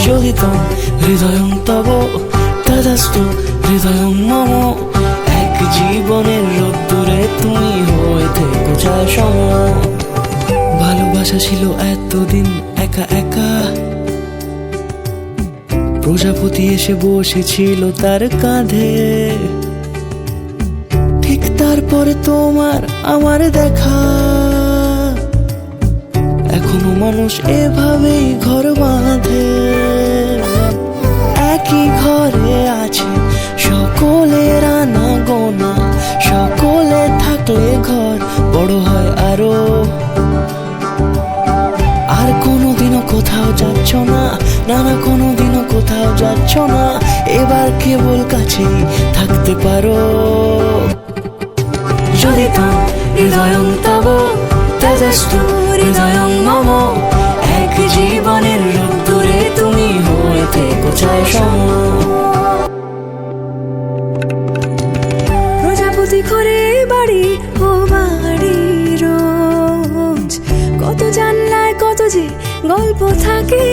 চোদিতং হৃদয়ং তব তদাস্তু হৃদয়ং মম। এক জীবনের রোদ্দুরে তুমি হয়ে থেকো চায় সম। ভালোবাসা ছিল এতদিন একা একা, প্রজাপতি এসে বসেছিল তার কাঁধে। ঠিক তারপরে তোমার আমার দেখা, এখনো মানুষ এভাবেই ঘর বাঁধে। একই ঘরে আছে সকলের আনা গোনা, সকলে থাকলে ঘর বড় হয় আরো। আর কোনোদিনও কোথাও যাচ্ছ না, না না কোনোদিনও কোথাও যাচ্ছ না, এবার কেবল কাছেই থাকতে পারো। চোদিতং হৃদয়ং তব তদাস্তু হৃদয়ং মম। এক জীবনের রোদ্দুরে তুমি হয়ে থেকো চায় সম। প্রজাপতি ঘরে বাড়ি ও বাড়ি রোজ, কত জানলায় কত যে গল্প থাকে।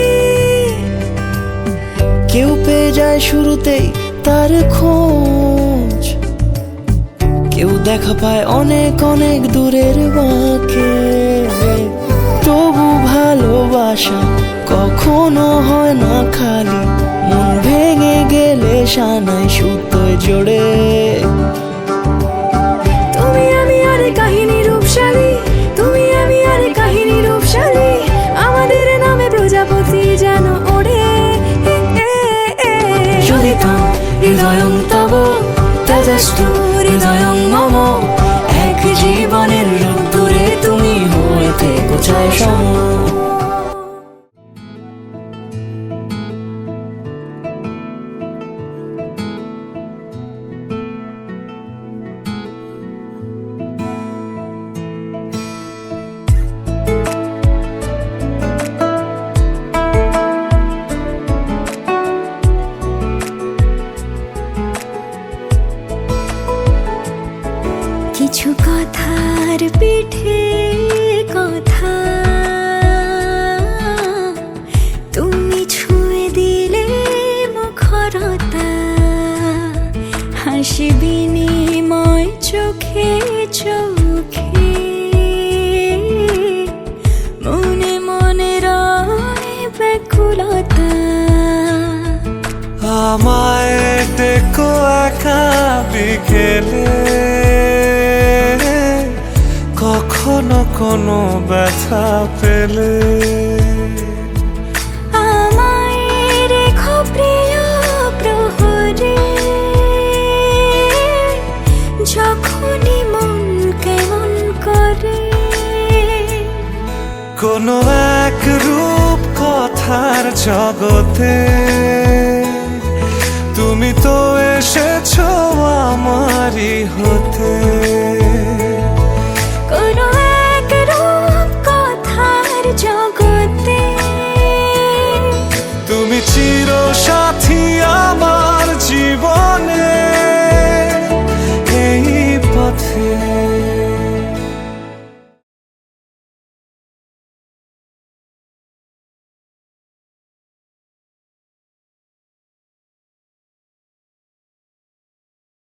কেউ পেয়ে যায় শুরুতেই তার খোঁজ, কেউ দেখা পায় অনেক অনেক দূরের বাঁকে। তবু ভালোবাসা কখনো হয় না খালি, মন ভেঙে গেলে সানাই সুতোয় জোড়ে। তুমি আমি আর কাহিনী রূপশালী, তুমি আমি আর কাহিনী রূপশালী, আমাদের নামে প্রজাপতি যেন ওড়ে। চোদিতং হৃদয়ং তব তদাস্তু হৃদয়ং মম। এক জীবনের রোদ্দুরে তুমি হয়ে থেকো চায় সম। কিছু কথার পিঠে কথা, তুমি ছুঁয়ে দিলে মুখরতা। হাসি বিনিময় চোখে চোখে, মনে মনে রয় ব্যাকুলতা। আমায় ডেকো একা বিকেলে, কখনো কোনো ব্যথা পেলে। আমায় রেখো প্রিয় প্রহরে, যখনই মন কেমন করে। কোনো এক রূপ কথার জগতে তুমি তো এসেছো আমারই হতে। কোনো এক রূপ কথার জগতে তুমি চির